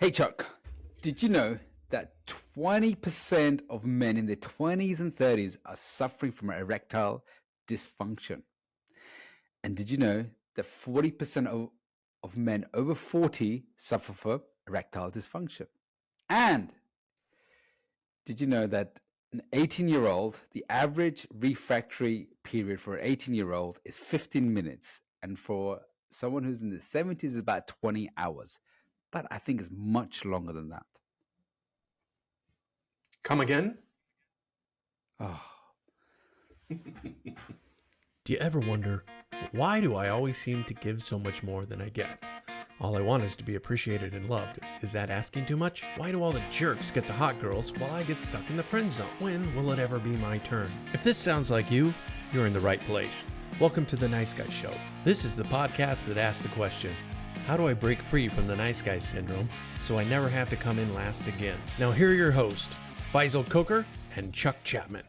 Hey Chuck, did you know that 20% of men in their 20s and 30s are suffering from erectile dysfunction? And did you know that 40% of men over 40 suffer from erectile dysfunction? And did you know that an 18-year-old, the average refractory period for an 18-year-old is 15 minutes, and for someone who's in the 70s is about 20 hours. But I think it's much longer than that. Come again? Oh. Do you ever wonder, why do I always seem to give so much more than I get? All I want is to be appreciated and loved. Is that asking too much? Why do all the jerks get the hot girls while I get stuck in the friend zone? When will it ever be my turn? If this sounds like you, you're in the right place. Welcome to The Nice Guy Show. This is the podcast that asks the question, how do I break free from the nice guy syndrome so I never have to come in last again? Now here are your hosts, Faisal Coker and Chuck Chapman.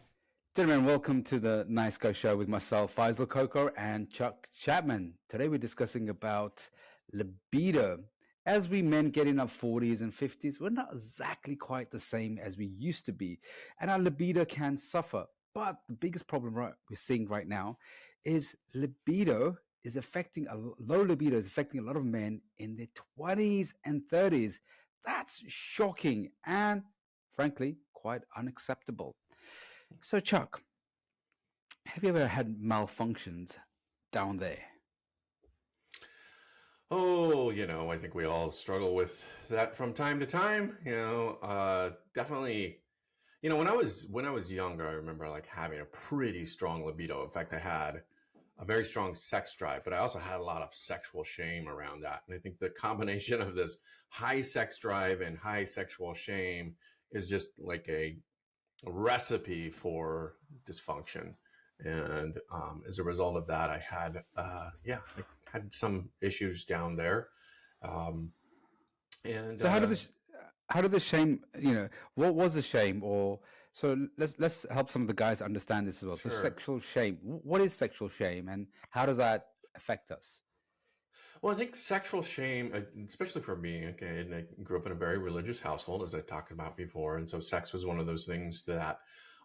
Gentlemen, welcome to the Nice Guy Show with myself, Faisal Coker, and Chuck Chapman. Today we're discussing about libido. As we men get in our 40s and 50s, we're not exactly quite the same as we used to be, and our libido can suffer. But the biggest problem we're seeing right now is libido is affecting, low libido is affecting a lot of men in their 20s and 30s. That's shocking and, frankly, quite unacceptable. So, Chuck, have you ever had malfunctions down there? Oh, I think we all struggle with that from time to time. Definitely. When I was younger, I remember like having a pretty strong libido. In fact, I had a very strong sex drive, but I also had a lot of sexual shame around that. And I think the combination of this high sex drive and high sexual shame is just like a recipe for dysfunction. And as a result of that, I had some issues down there. Um, and So, how did the shame? What was the shame? Or so let's help some of the guys understand this as well. So, Sure. sexual shame. What is sexual shame, and how does that affect us? Well, I think sexual shame, especially for me, okay, and I grew up in a very religious household, as I talked about before. And so sex was one of those things that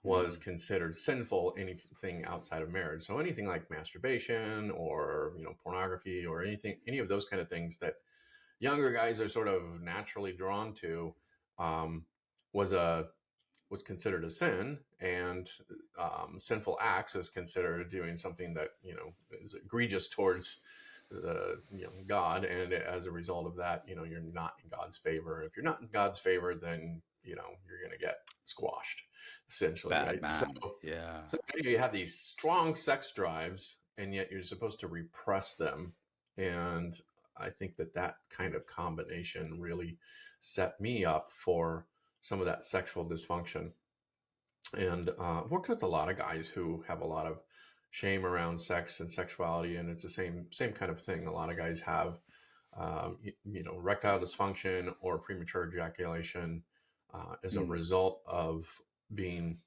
was Mm. considered sinful, anything outside of marriage. So anything like masturbation or, pornography or any of those kind of things that younger guys are sort of naturally drawn to, um, was a was considered a sin, and sinful acts is considered doing something that is egregious towards God, and as a result of that, you're not in God's favor. If you're not in God's favor, then you're going to get squashed, essentially, Bad right? So, man. Yeah. so you have these strong sex drives, and yet you're supposed to repress them, and I think that kind of combination really set me up for some of that sexual dysfunction. And worked with a lot of guys who have a lot of shame around sex and sexuality, and it's the same kind of thing. A lot of guys have, erectile dysfunction or premature ejaculation as a Mm. result of being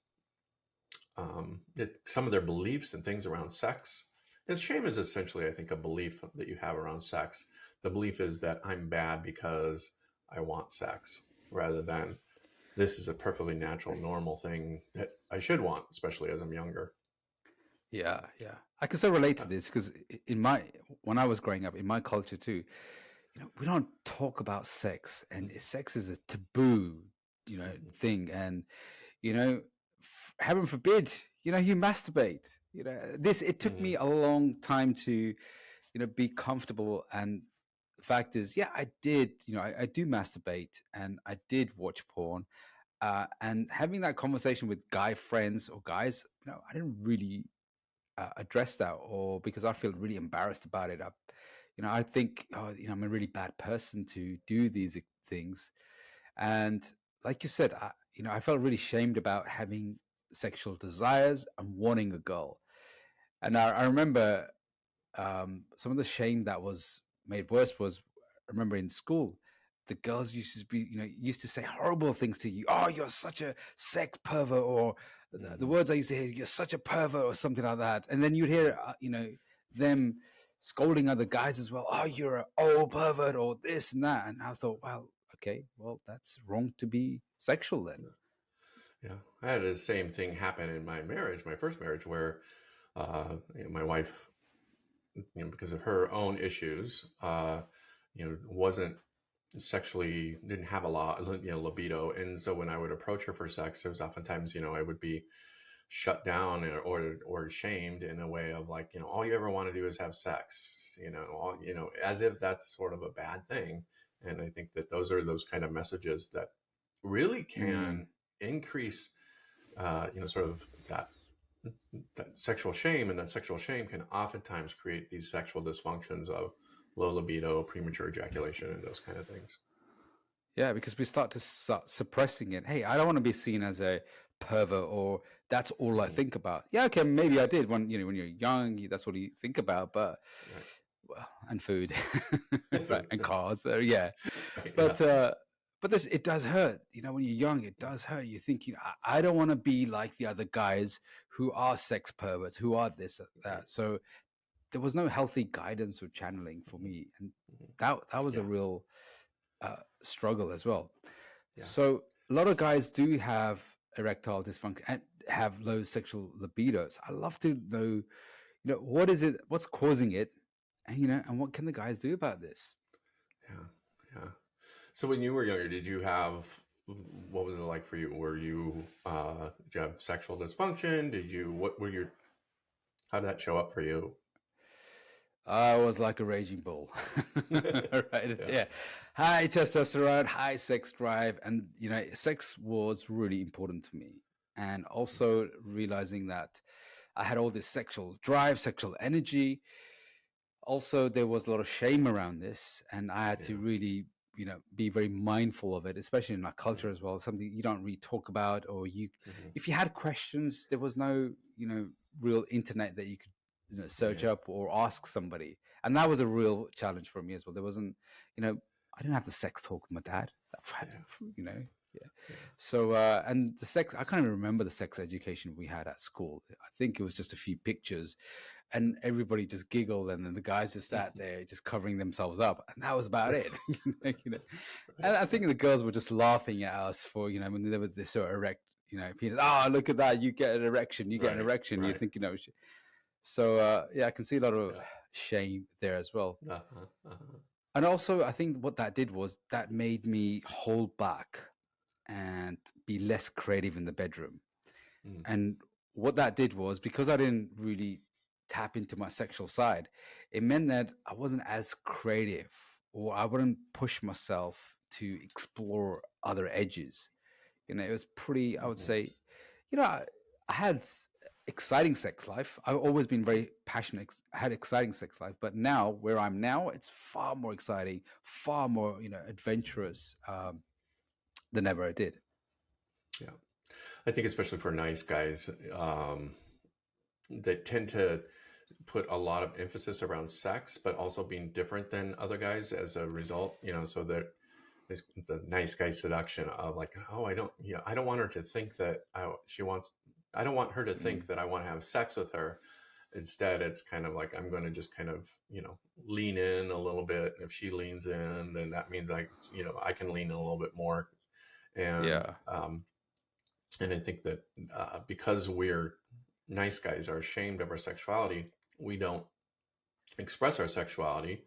some of their beliefs and things around sex. And shame is essentially, I think, a belief that you have around sex. The belief is that I'm bad because I want sex, rather than this is a perfectly natural, normal thing that I should want, especially as I'm younger. Yeah, yeah. I can so relate to this because when I was growing up in my culture too, we don't talk about sex, and sex is a taboo, thing. And heaven forbid, you masturbate. It took Mm-hmm. me a long time to, be comfortable. And the fact is, yeah, I did, I do masturbate and I did watch porn. And having that conversation with guy friends or guys, I didn't really address that, or because I feel really embarrassed about it. I think, oh, I'm a really bad person to do these things. And like you said, I felt really shamed about having sexual desires and wanting a girl. And I remember some of the shame that was made worse was, I remember in school, the girls used to say horrible things to you. Oh, you're such a sex pervert, or the Mm-hmm. words I used to hear, you're such a pervert, or something like that. And then you'd hear, them scolding other guys as well. Oh, you're an old pervert, or this and that. And I thought, well, okay, well, that's wrong to be sexual then. Yeah, I had the same thing happen in my marriage, my first marriage, where my wife, because of her own issues, wasn't sexually, didn't have a lot, libido, and so when I would approach her for sex, there was oftentimes, I would be shut down or shamed in a way of like, all you ever want to do is have sex, as if that's sort of a bad thing. And I think that those are those kind of messages that really can increase, sort of that sexual shame, and that sexual shame can oftentimes create these sexual dysfunctions of low libido, premature ejaculation, and those kind of things. Yeah, because we start suppressing it. Hey, I don't want to be seen as a pervert, or that's all I think about. Yeah, okay, maybe I did when when you're young, that's what you think about. But Right. well, and food, And right, food. and cars, yeah. Right, But yeah. it does hurt. When you're young, it does hurt. You think, I don't want to be like the other guys who are sex perverts, who are this, Right. that. So there was no healthy guidance or channeling for me, and that was a Yeah. real struggle as well. Yeah. So a lot of guys do have erectile dysfunction and have low sexual libidos. I love to know, what is it, what's causing it, and and what can the guys do about this? Yeah. Yeah. So when you were younger, what was it like for you? Did you have sexual dysfunction? How did that show up for you? I was like a raging bull. Right? Yeah. High testosterone, high sex drive. And, sex was really important to me. And also realizing that I had all this sexual drive, sexual energy. Also, there was a lot of shame around this. And I had to really, be very mindful of it, especially in my culture as well. Something you don't really talk about, or if you had questions, there was no, real internet that you could search up or ask somebody, and that was a real challenge for me as well. There wasn't, I didn't have the sex talk with my dad. So and the sex, I can't even remember the sex education we had at school. I think it was just a few pictures, and everybody just giggled, and then the guys just sat there just covering themselves up, and that was about it. And I think the girls were just laughing at us for when there was this sort of erect penis. Oh, look at that, you get an erection, an erection. Right. You think so yeah, I can see a lot of shame there as well. And also I think what that did was that made me hold back and be less creative in the bedroom. And what that did was, because I didn't really tap into my sexual side, it meant that I wasn't as creative, or I wouldn't push myself to explore other edges. It was pretty, I would say, I had exciting sex life. I've always been very passionate. I had exciting sex life, but now where I'm now, it's far more exciting, far more, adventurous than ever I did. Yeah. I think especially for nice guys, that tend to put a lot of emphasis around sex, but also being different than other guys as a result, so that is the nice guy seduction of like, oh, I don't want her to think that I don't want her to think that I want to have sex with her. Instead, it's kind of like, I'm going to just kind of, lean in a little bit. And if she leans in, then that means I can lean in a little bit more. And, and I think that because we're nice guys are ashamed of our sexuality, we don't express our sexuality.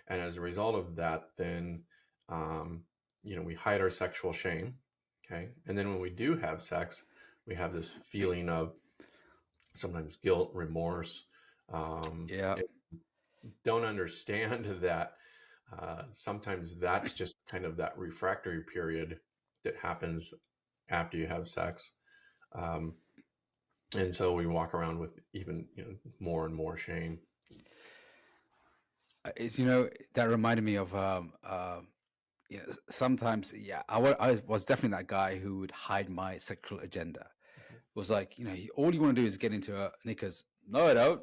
And as a result of that, then, we hide our sexual shame. Okay. And then when we do have sex, we have this feeling of sometimes guilt, remorse. Don't understand that sometimes that's just kind of that refractory period that happens after you have sex. And so we walk around with even more and more shame. It's that reminded me of sometimes I was definitely that guy who would hide my sexual agenda. It was like, all you want to do is get into knickers. No, I don't.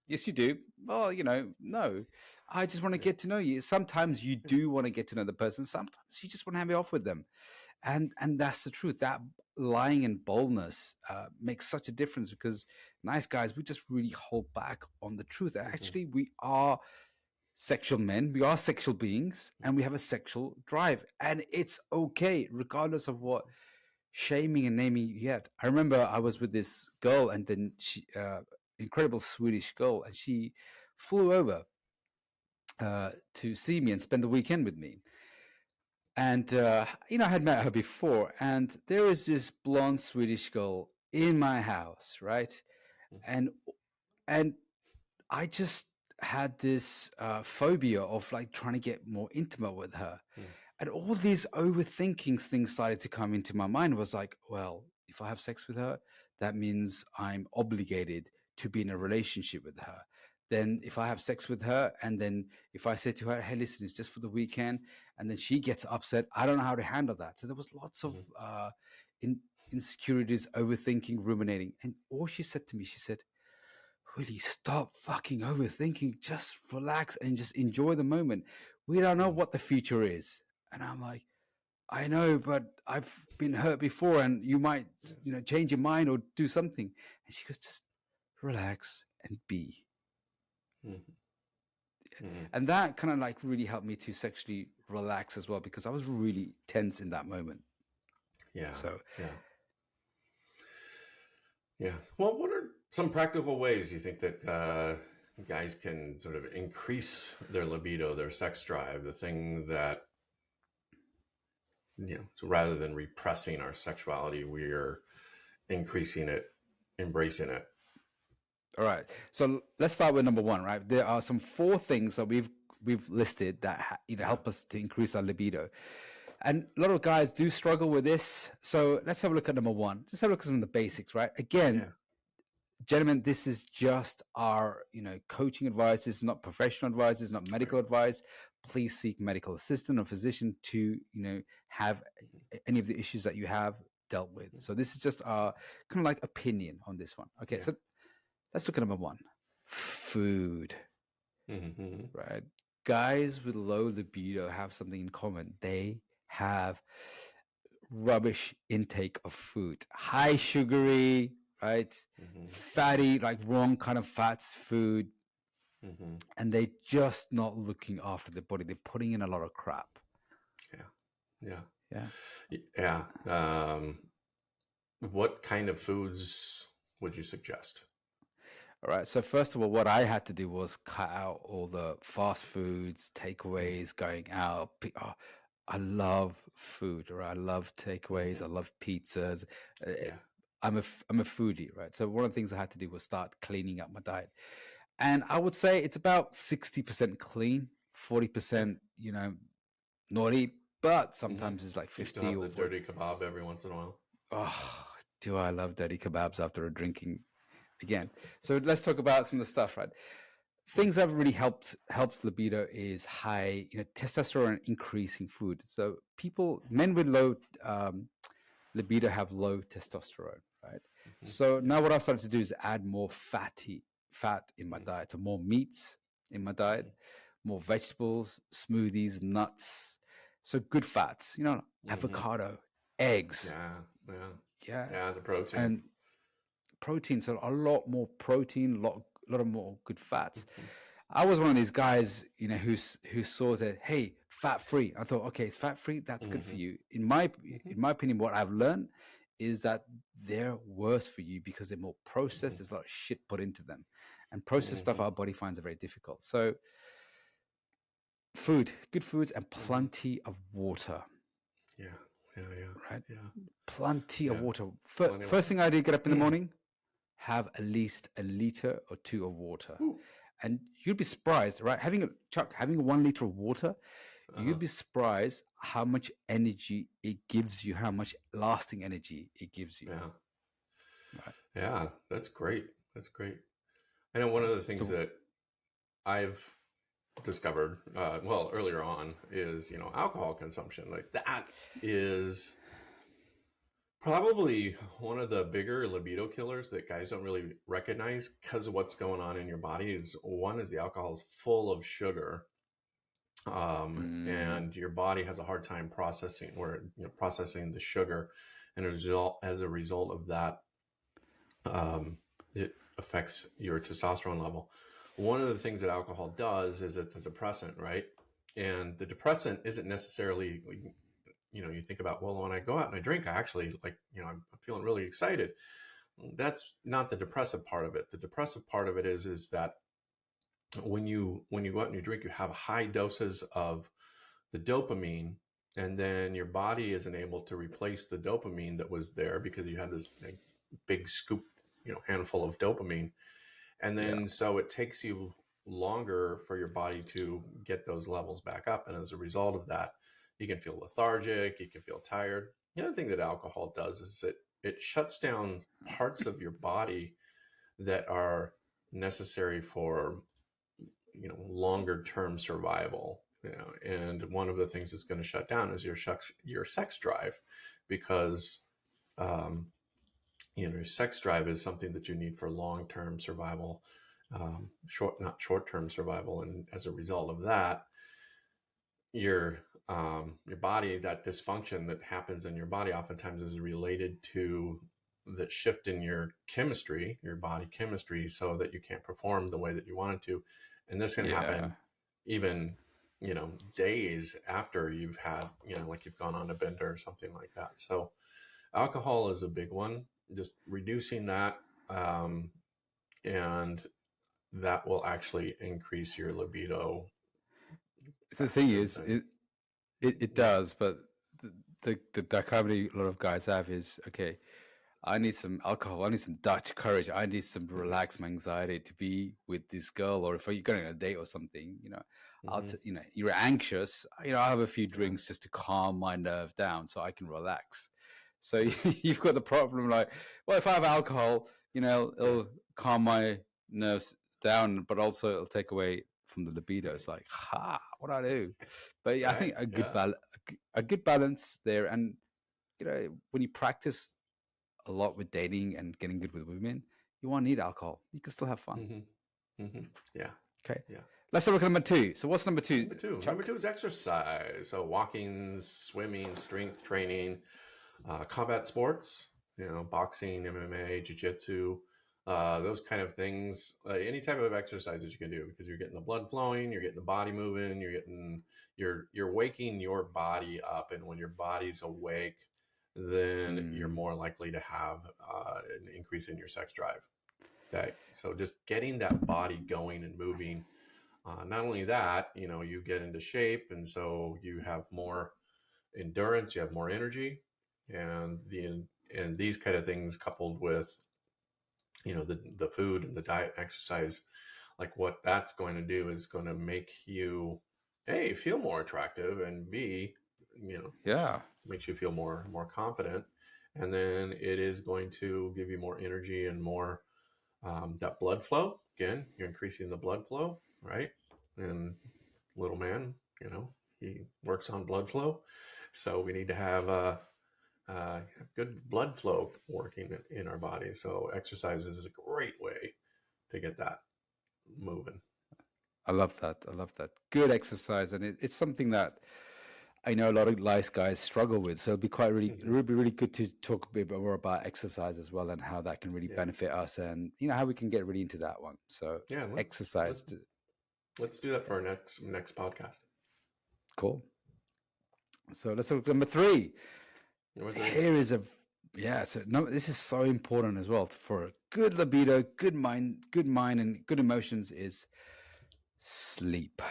Yes, you do. Well, no, I just want to get to know you. Sometimes you do want to get to know the person. Sometimes you just want to have it off with them. And that's the truth. That lying and boldness makes such a difference, because nice guys, we just really hold back on the truth. And actually, we are sexual men. We are sexual beings, and we have a sexual drive, and it's okay, regardless of what shaming and naming you get. I remember I was with this girl, and then she, incredible Swedish girl, and she flew over to see me and spend the weekend with me. And I had met her before, and there was this blonde Swedish girl in my house, right? And and I just had this phobia of like trying to get more intimate with her. And all these overthinking things started to come into my mind. Was like, well, if I have sex with her, that means I'm obligated to be in a relationship with her. Then if I have sex with her, and then if I say to her, hey, listen, it's just for the weekend, and then she gets upset, I don't know how to handle that. So there was lots of insecurities, overthinking, ruminating. And all she said to me, she said, really, stop fucking overthinking, just relax and just enjoy the moment. We don't know what the future is. And I'm like, I know, but I've been hurt before, and you might, change your mind or do something. And she goes, just relax and be. And that kind of like really helped me to sexually relax as well, because I was really tense in that moment. Yeah. So yeah. Well, what are some practical ways you think that guys can sort of increase their libido, their sex drive, the thing that, so rather than repressing our sexuality, we're increasing it, embracing it? All right. So let's start with number one, right? There are some 4 things that we've listed that help us to increase our libido. And a lot of guys do struggle with this. So let's have a look at number 1. Just have a look at some of the basics, right? Again, gentlemen, this is just our, coaching advice. This is not professional advice. This is not medical advice. Please seek medical assistance or physician to, have any of the issues that you have dealt with. So this is just our kind of like opinion on this one. Okay. So let's look at number 1, food, right? Guys with low libido have something in common. They have rubbish intake of food, high sugary, right? Fatty, like wrong kind of fats food. And they're just not looking after their body. They're putting in a lot of crap. Yeah. What kind of foods would you suggest? All right. So first of all, what I had to do was cut out all the fast foods, takeaways, going out. I love food, right? I love takeaways. I love pizzas. I'm a foodie, right? So one of the things I had to do was start cleaning up my diet. And I would say it's about 60% clean, 40%, naughty, but sometimes it's like 50. You still have the dirty kebab every once in a while. Oh, do I love dirty kebabs after a drinking again. So let's talk about some of the stuff, right? Things that have really helped libido is high, testosterone increasing food. So men with low libido have low testosterone, right? So now what I've started to do is add more fat in my diet. So more meats in my diet, more vegetables, smoothies, nuts. So good fats, avocado, eggs. Yeah, the protein. And protein, so a lot more protein, a lot of more good fats. I was one of these guys, who saw that, hey, fat free. I thought, okay, it's fat free. That's good for you. In my opinion, what I've learned is that they're worse for you because they're more processed. There's a lot of shit put into them, and processed stuff our body finds are very difficult. So, good foods, and plenty of water. Right. Yeah. Plenty of water. First thing I do, get up in the morning, have at least a liter or 2 of water. And you'd be surprised, right? Having 1 liter of water, you'd be surprised how much energy it gives you, how much lasting energy it gives you. Yeah, that's great. I know one of the things that I've discovered, earlier on, is, alcohol consumption. Like, that is probably one of the bigger libido killers that guys don't really recognize because of what's going on in your body. One is the alcohol is full of sugar, and your body has a hard time processing the sugar, and as a result of that, it affects your testosterone level. one of the things that alcohol does is it's a depressant, right? And the depressant isn't necessarily, you think about, well, when I go out and I drink, I actually I'm feeling really excited. That's not the depressive part of it. The depressive part of it is that when you go out and you drink, you have high doses of the dopamine, and then your body isn't able to replace the dopamine that was there because you had this big scoop, handful of dopamine. And Yeah. then so it takes you longer for your body to get those levels back up. And as a result of that, you can feel lethargic, you can feel tired. The other thing that alcohol does is that it shuts down parts of your body that are necessary for longer term survival. And one of the things that's going to shut down is your sex drive, because um, sex drive is something that you need for long term survival, not short term survival. And as a result of that, your body, that dysfunction that happens in your body, oftentimes is related to the shift in your chemistry, your body chemistry, so that you can't perform the way that you wanted to. And this can Yeah. happen even days after you've had, like you've gone on a bender or something like that. So alcohol is a big one, just reducing that, and that will actually increase your libido The thing faster is, than it yeah. does, but the dichotomy a lot of guys have is, okay, I need some alcohol, I need some Dutch courage, I need some to Mm-hmm. relax my anxiety to be with this girl, or if you're going on a date or something, Mm-hmm. you're anxious, I have a few Yeah. drinks just to calm my nerve down so I can relax. So you've got the problem, like, well, if I have alcohol, Yeah. it'll calm my nerves down, but also it'll take away from the libido. Right. It's like, what do I do? But yeah, I think Right. Yeah. a good balance there. And when you practice a lot with dating and getting good with women, you won't need alcohol. You can still have fun. Mm-hmm. Mm-hmm. Yeah. Okay. Yeah. Let's have a look at number 2. So what's number 2, Number Chuck? two is exercise. So walking, swimming, strength training, combat sports, boxing, MMA, jiu-jitsu, those kind of things. Any type of exercises you can do, because you're getting the blood flowing, you're getting the body moving, you're waking your body up. And when your body's awake, then you're Mm, more likely to have an increase in your sex drive. Okay. So just getting that body going and moving. Not only that, you get into shape, and so you have more endurance, you have more energy, and these kind of things, coupled with the food and the diet and exercise, like what that's going to do is going to make you A, feel more attractive, and B, yeah. makes you feel more confident. And then it is going to give you more energy and more that blood flow. Again, you're increasing the blood flow, right? And little man, he works on blood flow. So we need to have good blood flow working in our body. So exercise is a great way to get that moving. I love that. I love that. Good exercise. And it's something that I know a lot of lice guys struggle with. So it Mm-hmm. would be really good to talk a bit more about exercise as well, and how that can really Yeah, benefit us, and how we can get really into that one. So yeah. exercise. Let's let's do that Yeah, for our next podcast. cool. So let's look at number 3. Number three. Here is yeah. So no, this is so important as well for a good libido, good mind, and good emotions is sleep.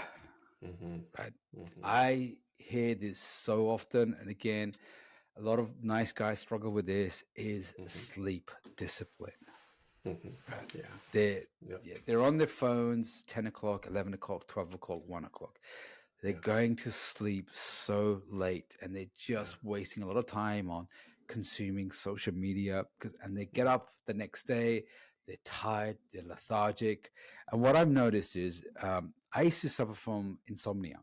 Mm-hmm. Right. Mm-hmm. I hear this so often, and again, a lot of nice guys struggle with this, is Mm-hmm. sleep discipline. Mm-hmm. Right. Yeah. They're Yep. yeah, they're on their phones 10 o'clock, 11 o'clock, 12 o'clock, 1 o'clock. They're Yeah. going to sleep so late, and they're Yeah. just wasting a lot of time on consuming social media, and they get Mm-hmm. up the next day, they're tired, they're lethargic. And what I've noticed is, I used to suffer from insomnia.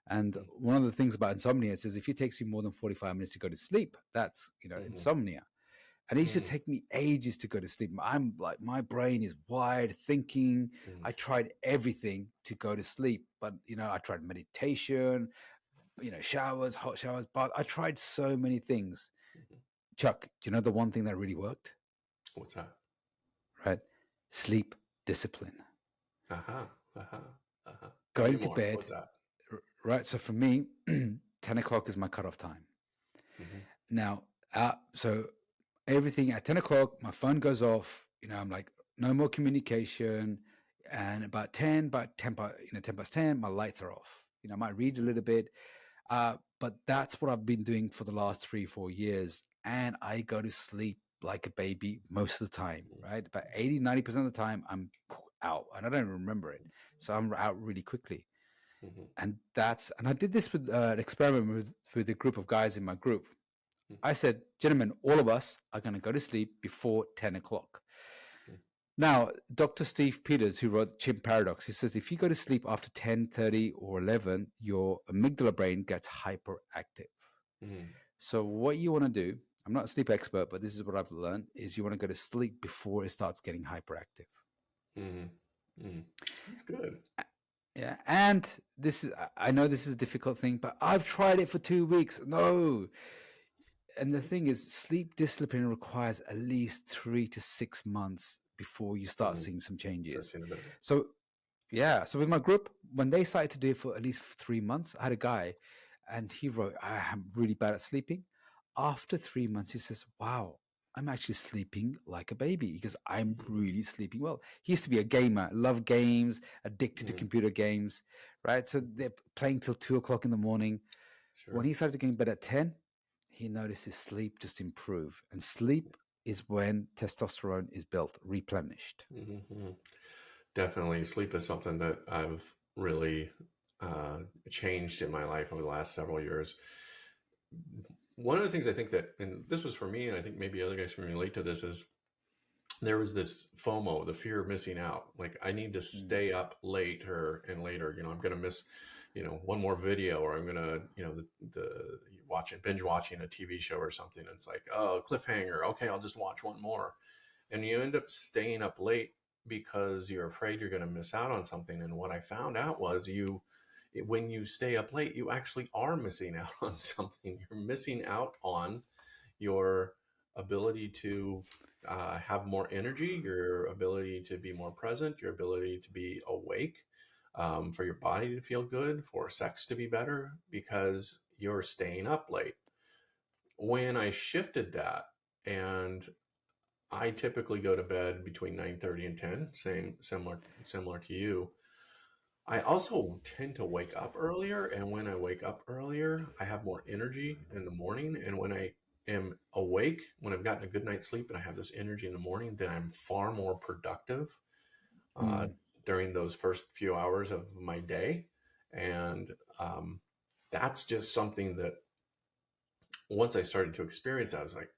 And one of the things about insomnia is if it takes you more than 45 minutes to go to sleep, that's, Mm-hmm. insomnia. And it used to Mm-hmm. take me ages to go to sleep. I'm like, my brain is wired thinking. Mm-hmm. I tried everything to go to sleep, but I tried meditation, showers, hot showers, but I tried so many things. Mm-hmm. Chuck, do you know the one thing that really worked? What's that? Right? Sleep discipline. Uh-huh. Uh-huh. Uh-huh. Tell me Going to more. bed, What's that? right? So for me, 10 o'clock is my cutoff time. Mm-hmm. Now, so everything at 10 o'clock, my phone goes off. I'm like, no more communication. And about 10, about 10, 10 past 10, my lights are off. I might read a little bit. But that's what I've been doing for the last 3-4 years. And I go to sleep like a baby most of the time, right? About 80-90% of the time, I'm out and I don't even remember it. So I'm out really quickly. Mm-hmm. And I did this with an experiment with a group of guys in my group. I said, gentlemen, all of us are going to go to sleep before 10 o'clock. Now, Dr. Steve Peters, who wrote Chimp Paradox, he says if you go to sleep after 10:30 or 11, your amygdala brain gets hyperactive. Mm-hmm. So what you want to do, I'm not a sleep expert, but this is what I've learned, is you want to go to sleep before it starts getting hyperactive. Mm-hmm. Mm-hmm. That's good. Yeah, and I know this is a difficult thing, but I've tried it for 2 weeks. No. And the thing is, sleep discipline requires at least 3 to 6 months before you start Mm-hmm. seeing some So I've changes. seen a bit of it. So yeah, so with my group, when they started to do it for at least 3 months, I had a guy and he wrote, I am really bad at sleeping. After 3 months, he says, wow, I'm actually sleeping like a baby because I'm really sleeping well. He used to be a gamer, love games, addicted to computer games, right? So they're playing till 2 o'clock in the morning. Sure. When he started getting bed at 10, he noticed his sleep just improve. And sleep is when testosterone is built, replenished. Mm-hmm. Definitely, sleep is something that I've really changed in my life over the last several years. One of the things I think that, and this was for me, and I think maybe other guys can relate to this, is there was this FOMO, the fear of missing out. Like I need to stay up later and later. I'm going to miss, one more video, or I'm going to, the binge watching a TV show or something. And it's like, oh, cliffhanger. Okay, I'll just watch one more, and you end up staying up late because you're afraid you're going to miss out on something. And what I found out was when you stay up late, you actually are missing out on something. You're missing out on your ability to have more energy, your ability to be more present, your ability to be awake, for your body to feel good, for sex to be better, because you're staying up late. When I shifted that, and I typically go to bed between 9:30 and 10, similar to you. I also tend to wake up earlier, and when I wake up earlier, I have more energy in the morning. And when I am awake, when I've gotten a good night's sleep and I have this energy in the morning, then I'm far more productive uh, during those first few hours of my day. And that's just something that once I started to experience, I was like,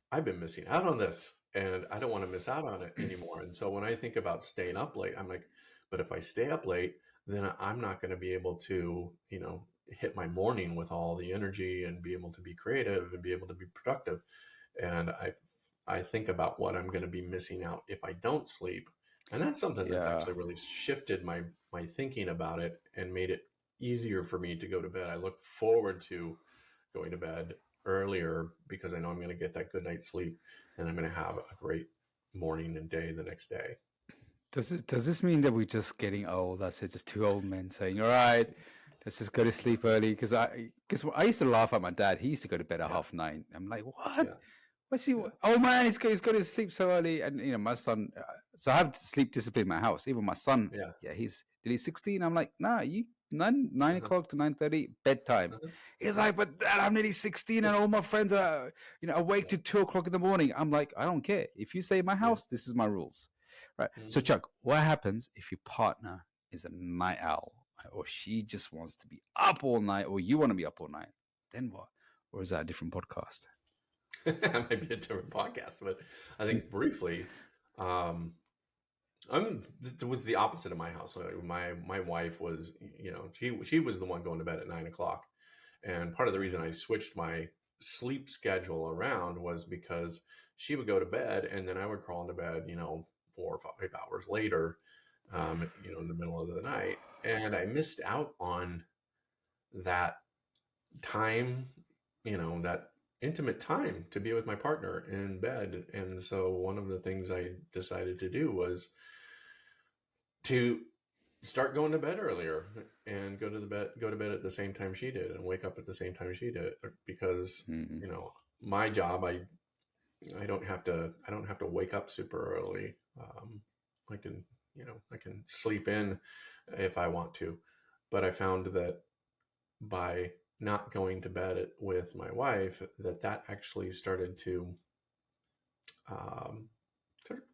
I've been missing out on this and I don't want to miss out on it anymore. And so when I think about staying up late, I'm like, but if I stay up late, then I'm not going to be able to, hit my morning with all the energy and be able to be creative and be able to be productive. And I think about what I'm going to be missing out if I don't sleep. And that's something that's Yeah. actually really shifted my thinking about it and made it easier for me to go to bed. I look forward to going to bed earlier because I know I'm going to get that good night's sleep and I'm going to have a great morning and day the next day. Does this mean that we're just getting old? That's it, just two old men saying, "All right, let's just go to sleep early." Because I used to laugh at my dad. He used to go to bed at Yeah. 9:30. I'm like, what? Yeah. What's he? Yeah. Oh man, he's going to sleep so early. And my son. So I have sleep discipline in my house. Even my son. Yeah. Yeah, he's 16. I'm like, nah, you nine o'clock to 9:30 bedtime. He's like, but dad, I'm nearly 16 and all my friends are awake to 2 o'clock in the morning. I'm like, I don't care. If you stay in my Yeah. house, this is my rules. Right. So Chuck, what happens if your partner is a night owl, or she just wants to be up all night, or you want to be up all night? Then what? Or is that a different podcast? That might be a different podcast, but I think briefly, it was the opposite of my house. My wife was, she was the one going to bed at 9 o'clock, and part of the reason I switched my sleep schedule around was because she would go to bed and then I would crawl into bed, 4 or 5 hours later, in the middle of the night, and I missed out on that time, that intimate time to be with my partner in bed. And so one of the things I decided to do was to start going to bed earlier and go to bed at the same time she did and wake up at the same time she did, because Mm-hmm. my job, I don't have to wake up super early. I can I can sleep in if I want to, but I found that by not going to bed with my wife, that actually started to um, sort of,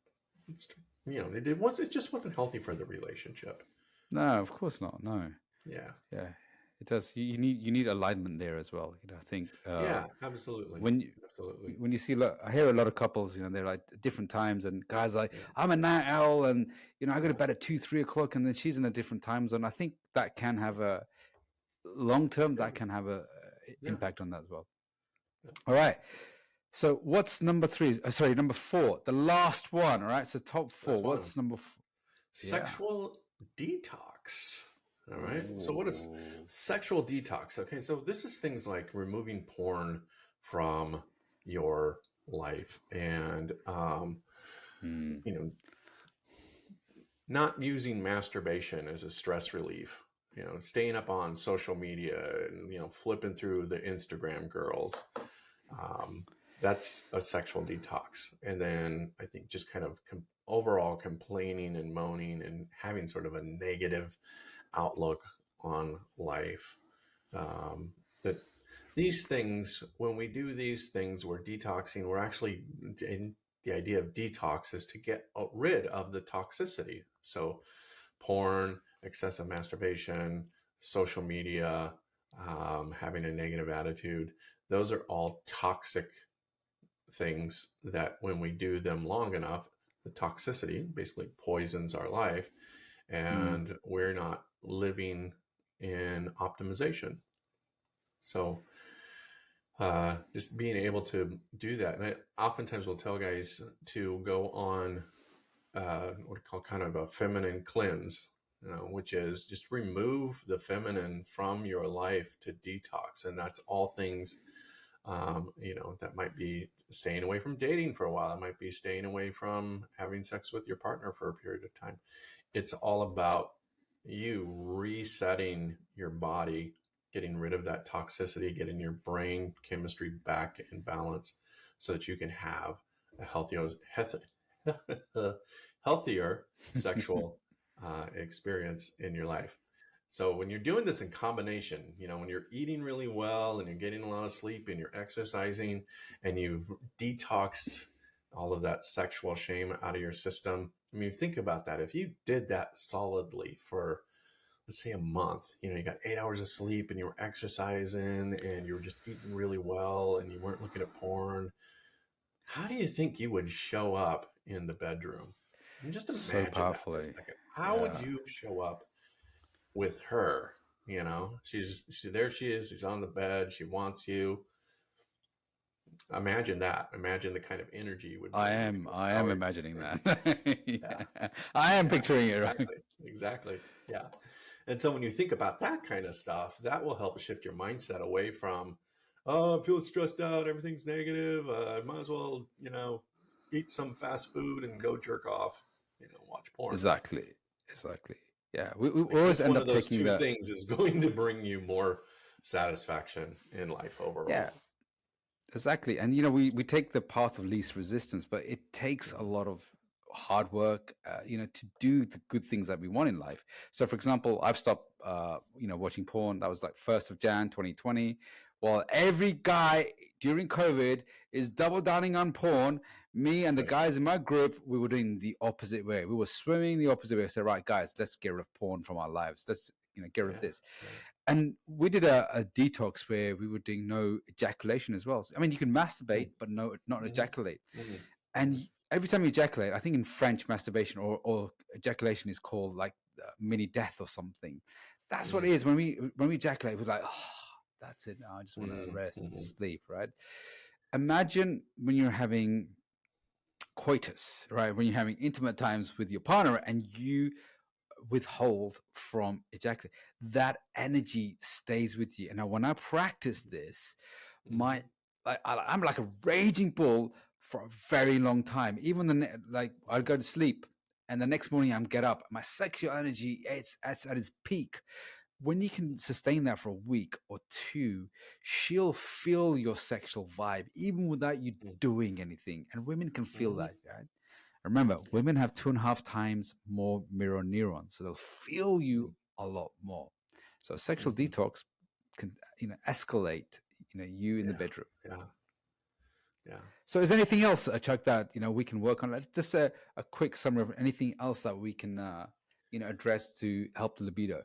it just wasn't healthy for the relationship. No, of course not. No. Yeah. Yeah, it does. You need alignment there as well. I think Yeah, absolutely. when you Absolutely. when you see, I hear a lot of couples, they're like different times, and guys like, Yeah. I'm a night owl, and I go to bed at 2-3 o'clock, and then she's in a different time zone. I think that can have a long term, Yeah. that can have a Yeah. impact on that as well. Yeah. All right. So what's number 3? Sorry, number 4, the last one. All right. So top 4. Last one. What's number 4? Sexual detox. All right. So what is sexual detox? Okay. So this is things like removing porn from your life, and not using masturbation as a stress relief. Staying up on social media and flipping through the Instagram girls. That's a sexual detox. And then I think just kind of overall complaining and moaning and having sort of a negative outlook on life. That these things, when we do these things, we're detoxing. We're actually, in the idea of detox is to get rid of the toxicity. So porn, excessive masturbation, social media, having a negative attitude, those are all toxic things that when we do them long enough, the toxicity basically poisons our life, and we're not living in optimization. So just being able to do that. And I oftentimes will tell guys to go on what we call kind of a feminine cleanse, which is just remove the feminine from your life to detox. And that's all things, that might be staying away from dating for a while. It might be staying away from having sex with your partner for a period of time. It's all about you resetting your body, getting rid of that toxicity, getting your brain chemistry back in balance so that you can have a healthier sexual experience in your life. So when you're doing this in combination, when you're eating really well and you're getting a lot of sleep and you're exercising and you've detoxed all of that sexual shame out of your system. I mean, think about that. If you did that solidly for, let's say, a month, you got 8 hours of sleep and you were exercising and you were just eating really well and you weren't looking at porn, how do you think you would show up in the bedroom? I mean, just So imagine that for a powerfully. second. How would you show up with her? She's there. She is. She's on the bed. She wants you. Imagine that. Imagine the kind of energy you would bring. I am imagining that. Yeah. I am picturing it, right? Exactly. Yeah. And so when you think about that kind of stuff, that will help shift your mindset away from, oh, I'm feeling stressed out, everything's negative. I might as well, eat some fast food and go jerk off, watch porn. Exactly. Yeah. We always end up taking that. Things is going to bring you more satisfaction in life overall. Yeah. Exactly. And, we take the path of least resistance, but it takes a lot of hard work, to do the good things that we want in life. So, for example, I've stopped, watching porn. That was like 1st of Jan 2020. While every guy during COVID is double downing on porn, me and the guys in my group, we were doing the opposite way. We were swimming the opposite way. I said, right, guys, let's get rid of porn from our lives. Let's, get rid of this. Right. And we did a detox where we were doing no ejaculation as well. So, I mean, you can masturbate, but not ejaculate. And every time you ejaculate, I think in French, masturbation or ejaculation is called like mini death or something. That's what it is. When we ejaculate, we're like, oh, that's it. Now I just want to rest and sleep, right? Imagine when you're having coitus, right? When you're having intimate times with your partner and you withhold from ejaculate, that energy stays with you. And now when I practice this, I'm like a raging bull for a very long time. Even I'd go to sleep and the next morning I'm get up, my sexual energy, it's at its peak. When you can sustain that for a week or two, she'll feel your sexual vibe even without you doing anything. And women can feel Mm-hmm. that, right? Remember, Yeah. women have 2.5 times more mirror neurons, so they'll feel you a lot more. So sexual Mm-hmm. detox can, escalate, you in the Yeah. bedroom. Yeah. Yeah. So is there anything else, Chuck, that we can work on? Just a quick summary of anything else that we can address to help the libido.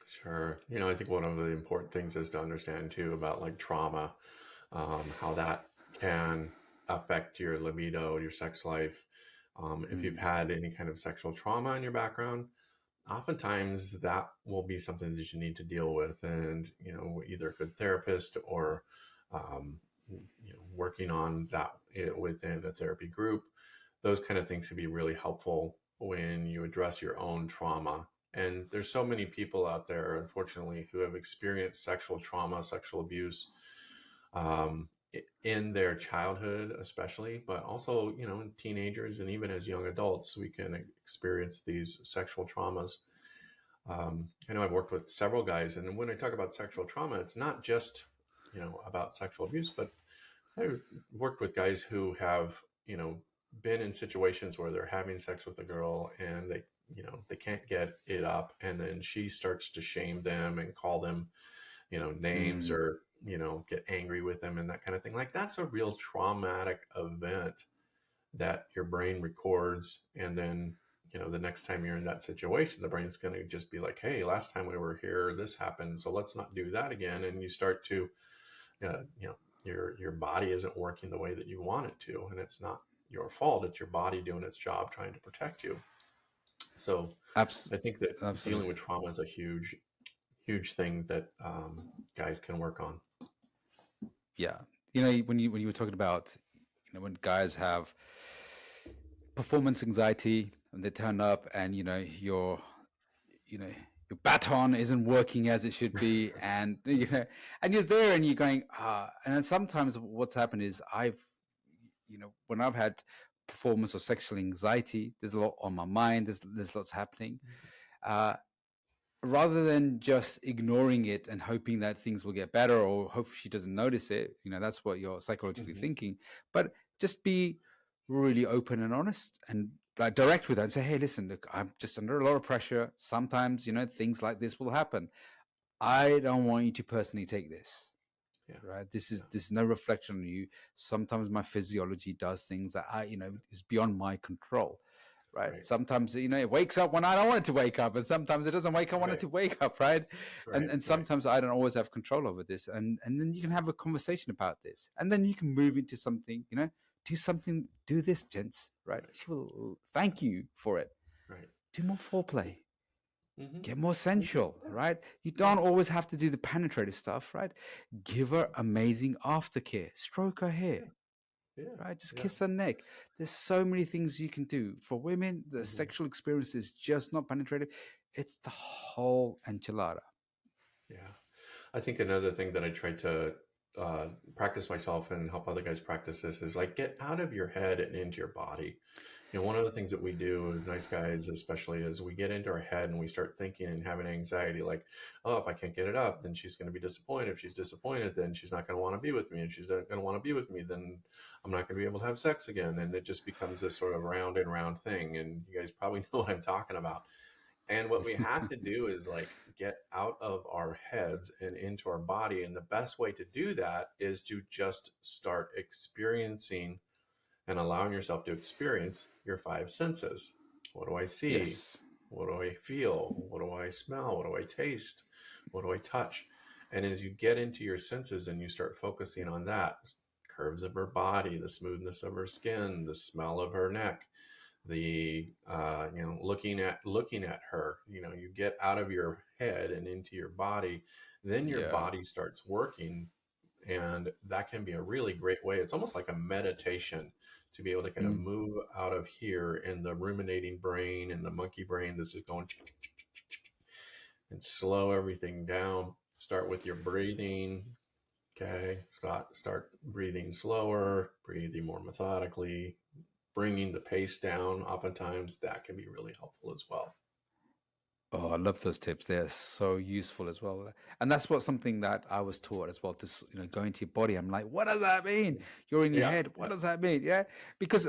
Sure. I think one of the important things is to understand too about like trauma, how that can affect your libido, your sex life. If you've Mm, had any kind of sexual trauma in your background, oftentimes that will be something that you need to deal with, and either a good therapist or working on that within a therapy group. Those kind of things can be really helpful when you address your own trauma. And there's so many people out there, unfortunately, who have experienced sexual trauma, sexual abuse, um, in their childhood, especially, but also, in teenagers and even as young adults, we can experience these sexual traumas. I know I've worked with several guys, and when I talk about sexual trauma, it's not just, about sexual abuse, but I've worked with guys who have, been in situations where they're having sex with a girl and they can't get it up. And then she starts to shame them and call them, names, mm, or, get angry with them and that kind of thing. Like that's a real traumatic event that your brain records. And then, the next time you're in that situation, the brain's going to just be like, hey, last time we were here, this happened. So let's not do that again. And you start to, your body isn't working the way that you want it to. And it's not your fault. It's your body doing its job, trying to protect you. So abs- I think that dealing absolutely. with trauma is a huge, huge thing that guys can work on. Yeah. When you were talking about, when guys have performance anxiety and they turn up and your baton isn't working as it should be, and and you're there and you're going, and then sometimes what's happened is when I've had performance or sexual anxiety, there's a lot on my mind, there's lots happening. uh Rather than just ignoring it and hoping that things will get better or hope she doesn't notice it, that's what you're psychologically Mm-hmm. thinking. But just be really open and honest and like direct with her and say, hey, listen, look, I'm just under a lot of pressure. Sometimes, things like this will happen. I don't want you to personally take this. Yeah. Right. This is Yeah. this is no reflection on you. Sometimes my physiology does things that is beyond my control. Right. Right. Sometimes, it wakes up when I don't want it to wake up, and sometimes it doesn't wake up when it Right. to wake up. Right. and Right. and Right. sometimes I don't always have control over this, and then you can have a conversation about this, and then you can move into something, do something, do this, gents. Right. Right. She will thank you for it. Right. Do more foreplay, Mm-hmm. get more Mm-hmm. sensual. Yeah. Right. You Yeah. don't always have to do the penetrative stuff. Right. Give her amazing aftercare, stroke her hair. Yeah. Yeah. Right, just Yeah. kiss her neck. There's so many things you can do. For women, the Mm-hmm. sexual experience is just not penetrative, it's the whole enchilada. Yeah. I think another thing that I try to uh, practice myself and help other guys practice this is like get out of your head and into your body. One of the things that we do as nice guys, especially, is we get into our head and we start thinking and having anxiety like, oh, if I can't get it up, then she's going to be disappointed. If she's disappointed, then she's not going to want to be with me. And she's not going to want to be with me, then I'm not going to be able to have sex again. And it just becomes this sort of round and round thing. And you guys probably know what I'm talking about. And what we have to do is like get out of our heads and into our body. And the best way to do that is to just start experiencing and allowing yourself to experience your five senses. What do I see? Yes. What do I feel? What do I smell? What do I taste? What do I touch? And as you get into your senses and you start focusing on that, curves of her body, the smoothness of her skin, the smell of her neck, the looking at her, you get out of your head and into your body, then your Yeah. body starts working. And that can be a really great way. It's almost like a meditation to be able to kind of Mm. move out of here in the ruminating brain and the monkey brain that's just going and slow everything down. Start with your breathing. Okay. Start breathing slower, breathing more methodically, bringing the pace down, oftentimes that can be really helpful as well. Oh, I love those tips. They're so useful as well. And that's something that I was taught as well, to go into your body. I'm like, what does that mean? You're in your Yeah, head. What yeah. does that mean? Yeah. Because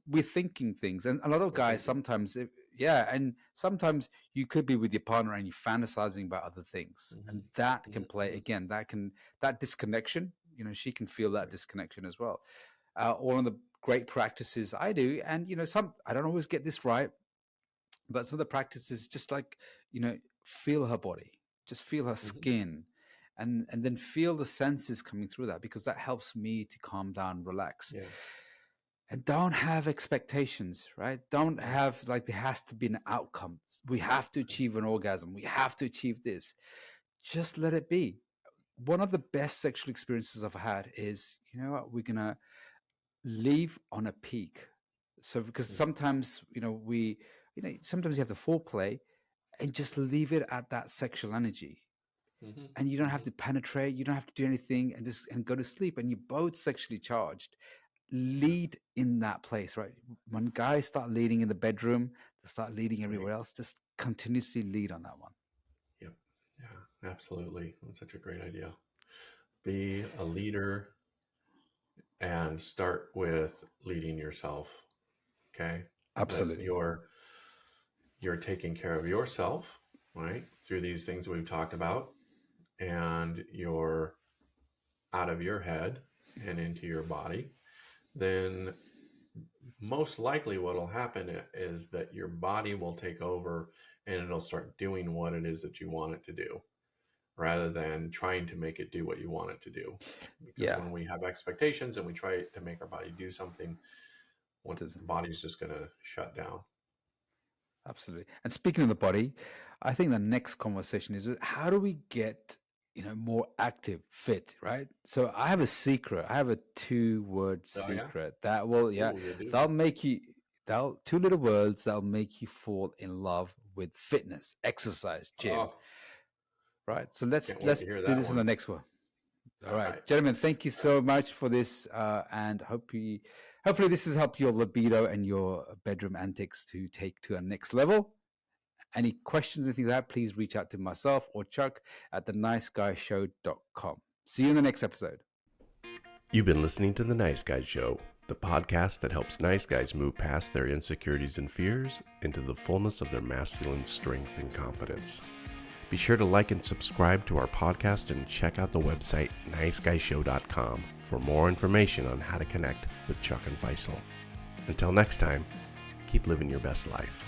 we're thinking things. And a lot of We're guys thinking. sometimes, yeah, and sometimes you could be with your partner and you're fantasizing about other things. And that can play again, that disconnection, she can feel that disconnection as well. One of the great practices I do, and I don't always get this right, but some of the practices, just like, feel her body, just feel her skin, and then feel the senses coming through that, because that helps me to calm down, relax. Yeah. And don't have expectations, right? Don't have like there has to be an outcome. We have to achieve an orgasm. We have to achieve this. Just let it be. One of the best sexual experiences I've had is, we're gonna leave on a peak. So because sometimes, sometimes you have the foreplay and just leave it at that sexual energy. And you don't have to penetrate, you don't have to do anything, and go to sleep, and you're both sexually charged. Lead in that place, right? When guys start leading in the bedroom, they start leading everywhere else. Just continuously lead on that one. Yep. Yeah, absolutely. That's such a great idea. Be a leader and start with leading yourself. Okay. That Absolutely. you're taking care of yourself, right? Through these things that we've talked about, and you're out of your head and into your body, then most likely what will happen is that your body will take over and it'll start doing what it is that you want it to do, rather than trying to make it do what you want it to do. Because Yeah. when we have expectations and we try to make our body do something, the body's just going to shut down. Absolutely. And speaking of the body, I think the next conversation is, how do we get, more active, fit, right? So I have a secret. I have a 2-word secret that will, that'll make you, 2 little words that'll make you fall in love with fitness, exercise, gym. Right. So let's do this in the next one. All right, gentlemen, thank you so much for this, and hopefully this has helped your libido and your bedroom antics to take to a next level. Any questions, anything like that, please reach out to myself or Chuck at theniceguyshow.com. See you in the next episode. You've been listening to The Nice Guys Show, the podcast that helps nice guys move past their insecurities and fears into the fullness of their masculine strength and confidence. Be sure to like and subscribe to our podcast and check out the website niceguyshow.com for more information on how to connect with Chuck and Faisal. Until next time, keep living your best life.